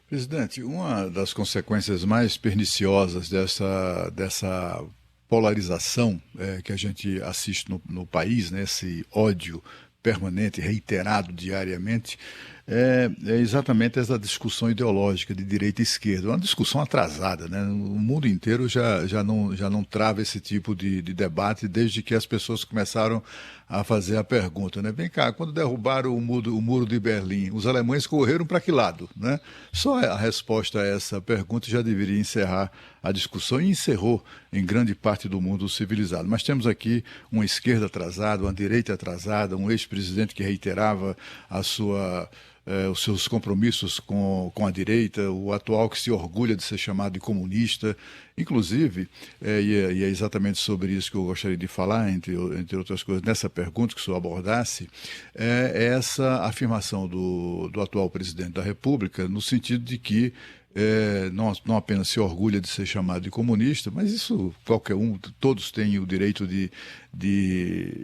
Presidente, uma das consequências mais perniciosas dessa polarização que a gente assiste no país, né, esse ódio permanente, reiterado diariamente, é exatamente essa discussão ideológica de direita e esquerda. Uma discussão atrasada, né? O mundo inteiro já não trava esse tipo de debate desde que as pessoas começaram a fazer a pergunta, né? Vem cá, quando derrubaram o muro de Berlim, os alemães correram para que lado, né? Só a resposta a essa pergunta já deveria encerrar a discussão e encerrou em grande parte do mundo civilizado. Mas temos aqui uma esquerda atrasada, uma direita atrasada, um ex-presidente que reiterava os seus compromissos com a direita, o atual que se orgulha de ser chamado de comunista. Inclusive, e é exatamente sobre isso que eu gostaria de falar, entre outras coisas, nessa pergunta que o senhor abordasse, é essa afirmação do atual presidente da República, no sentido de que não apenas se orgulha de ser chamado de comunista, mas isso qualquer um, todos têm o direito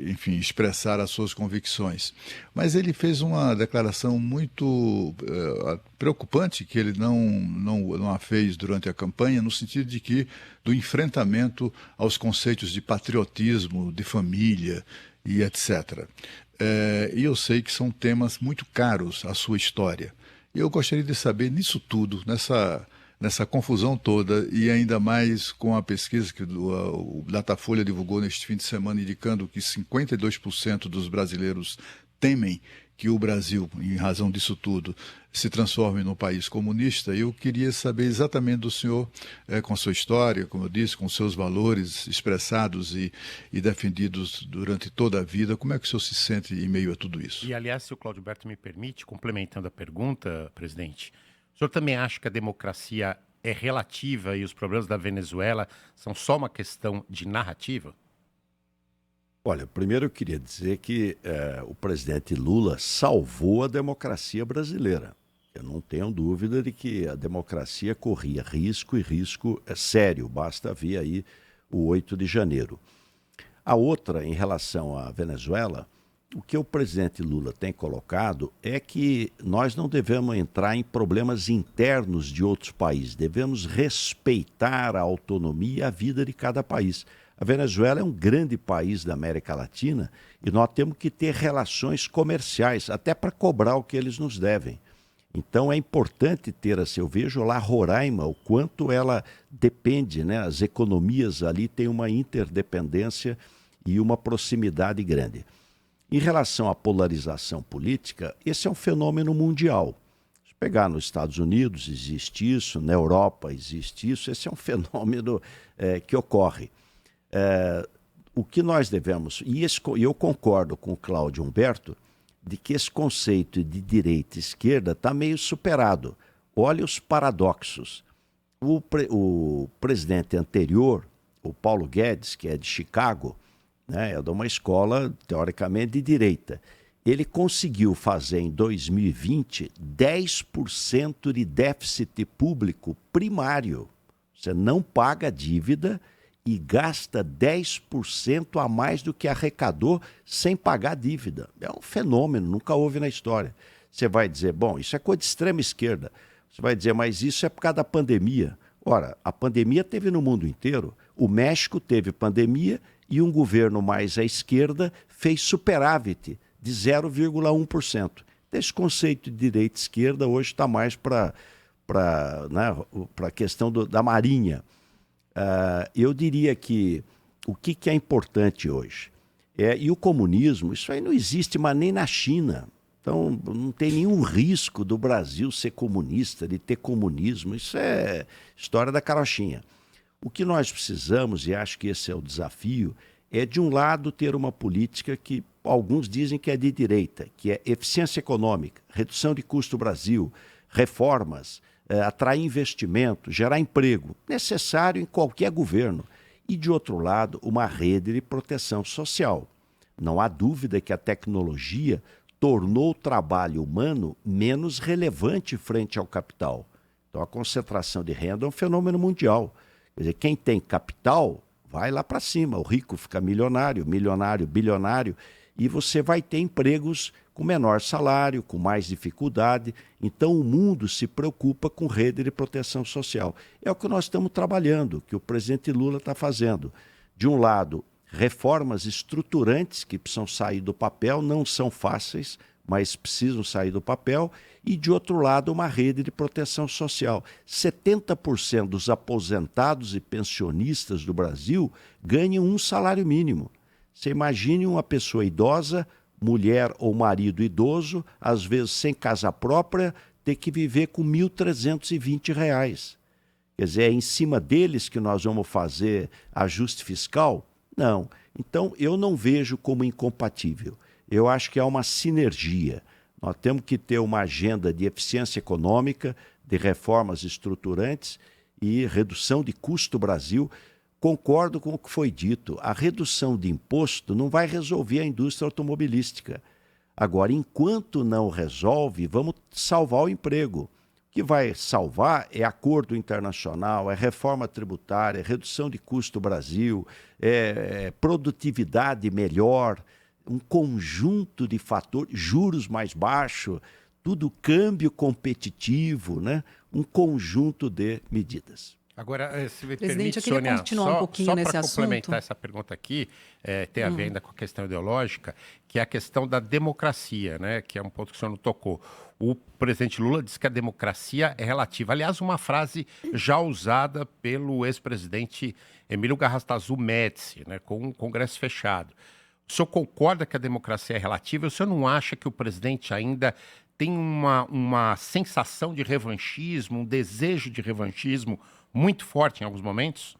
enfim, expressar as suas convicções. Mas ele fez uma declaração muito preocupante, que ele não a fez durante a campanha, no sentido de que do enfrentamento aos conceitos de patriotismo, de família e etc. E eu sei que são temas muito caros à sua história. E eu gostaria de saber nisso tudo, nessa confusão toda, e ainda mais com a pesquisa que o Datafolha divulgou neste fim de semana, indicando que 52% dos brasileiros temem que o Brasil, em razão disso tudo, se transforme num país comunista. Eu queria saber exatamente do senhor, com sua história, como eu disse, com seus valores expressados e defendidos durante toda a vida, como é que o senhor se sente em meio a tudo isso? E, aliás, se o Cláudio Berto me permite, complementando a pergunta, presidente, o senhor também acha que a democracia é relativa e os problemas da Venezuela são só uma questão de narrativa? Olha, primeiro eu queria dizer que o presidente Lula salvou a democracia brasileira. Eu não tenho dúvida de que a democracia corria risco, e risco é sério, basta ver aí o 8 de janeiro. A outra, em relação à Venezuela, o que o presidente Lula tem colocado é que nós não devemos entrar em problemas internos de outros países, devemos respeitar a autonomia e a vida de cada país. A Venezuela é um grande país da América Latina e nós temos que ter relações comerciais, até para cobrar o que eles nos devem. Então é importante ter, assim, eu vejo lá Roraima, o quanto ela depende, né? As economias ali têm uma interdependência e uma proximidade grande. Em relação à polarização política, esse é um fenômeno mundial. Se pegar nos Estados Unidos, existe isso, na Europa existe isso, esse é um fenômeno que ocorre. O que nós devemos, e eu concordo com o Cláudio Humberto, de que esse conceito de direita e esquerda está meio superado. Olha os paradoxos. O presidente anterior, o Paulo Guedes, que é de Chicago, né, é de uma escola, teoricamente, de direita. Ele conseguiu fazer em 2020 10% de déficit público primário. Você não paga dívida e gasta 10% a mais do que arrecadou sem pagar dívida. É um fenômeno, nunca houve na história. Você vai dizer, bom, isso é coisa de extrema esquerda. Você vai dizer, mas isso é por causa da pandemia. Ora, a pandemia teve no mundo inteiro. O México teve pandemia e um governo mais à esquerda fez superávit de 0,1%. Esse conceito de direita e esquerda hoje está mais para a questão da Marinha. Eu diria que o que é importante hoje e o comunismo, isso aí não existe mais nem na China. Então não tem nenhum risco do Brasil ser comunista, de ter comunismo. Isso é história da carochinha. O que nós precisamos, e acho que esse é o desafio, é de um lado ter uma política que alguns dizem que é de direita, que é eficiência econômica, redução de custo do Brasil, reformas, atrair investimento, gerar emprego, necessário em qualquer governo. E, de outro lado, uma rede de proteção social. Não há dúvida que a tecnologia tornou o trabalho humano menos relevante frente ao capital. Então, a concentração de renda é um fenômeno mundial. Quer dizer, quem tem capital vai lá para cima, o rico fica milionário, milionário, bilionário. e você vai ter empregos com menor salário, com mais dificuldade. Então o mundo se preocupa com rede de proteção social. É o que nós estamos trabalhando, que o presidente Lula está fazendo. De um lado, reformas estruturantes que precisam sair do papel, não são fáceis, mas precisam sair do papel, e de outro lado uma rede de proteção social. 70% dos aposentados e pensionistas do Brasil ganham um salário mínimo. Você imagine uma pessoa idosa, mulher ou marido idoso, às vezes sem casa própria, ter que viver com R$ 1.320. Quer dizer, é em cima deles que nós vamos fazer ajuste fiscal? Não. Então, eu não vejo como incompatível. Eu acho que há uma sinergia. Nós temos que ter uma agenda de eficiência econômica, de reformas estruturantes e redução de custo Brasil. Concordo com o que foi dito. A redução de imposto não vai resolver a indústria automobilística. Agora, enquanto não resolve, vamos salvar o emprego. O que vai salvar é acordo internacional, é reforma tributária, é redução de custo Brasil, é produtividade melhor, um conjunto de fatores, juros mais baixos, tudo câmbio competitivo, né? Um conjunto de medidas. Agora, se me Presidente, permite, eu queria Sônia, continuar um pouquinho nesse para assunto. complementar essa pergunta aqui, tem a ver ainda com a questão ideológica, que é a questão da democracia, né? Que é um ponto que o senhor não tocou. O presidente Lula disse que a democracia é relativa. Aliás, uma frase já usada pelo ex-presidente Emílio Garrastazu Médici, né? Com um Congresso fechado. O senhor concorda que a democracia é relativa? O senhor não acha que o presidente ainda tem uma sensação de revanchismo, um desejo de revanchismo muito forte em alguns momentos?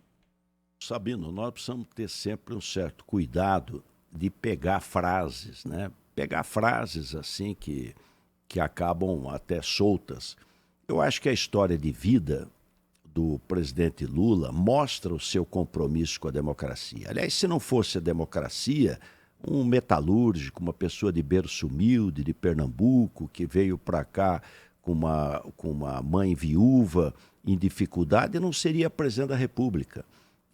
Sabino, nós precisamos ter sempre um certo cuidado de pegar frases, né? Pegar frases assim que acabam até soltas. Eu acho que a história de vida do presidente Lula mostra o seu compromisso com a democracia. Aliás, se não fosse a democracia, um metalúrgico, uma pessoa de berço humilde, de Pernambuco, que veio para cá com uma mãe viúva em dificuldade, não seria presidente da República.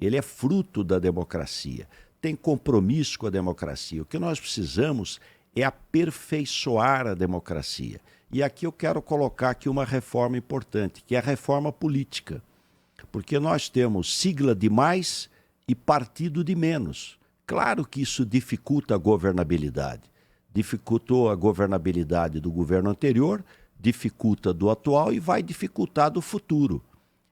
Ele é fruto da democracia, tem compromisso com a democracia. O que nós precisamos é aperfeiçoar a democracia. E aqui eu quero colocar aqui uma reforma importante, que é a reforma política. Porque nós temos sigla de mais e partido de menos. Claro que isso dificulta a governabilidade. Dificultou a governabilidade do governo anterior, dificulta do atual e vai dificultar do futuro.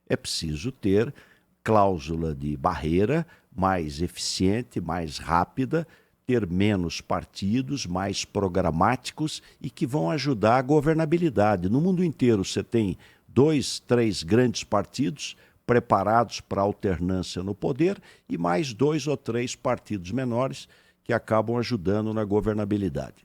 É preciso ter cláusula de barreira mais eficiente, mais rápida, ter menos partidos, mais programáticos e que vão ajudar a governabilidade. No mundo inteiro você tem 2, 3 grandes partidos preparados para alternância no poder e mais 2 ou 3 partidos menores que acabam ajudando na governabilidade.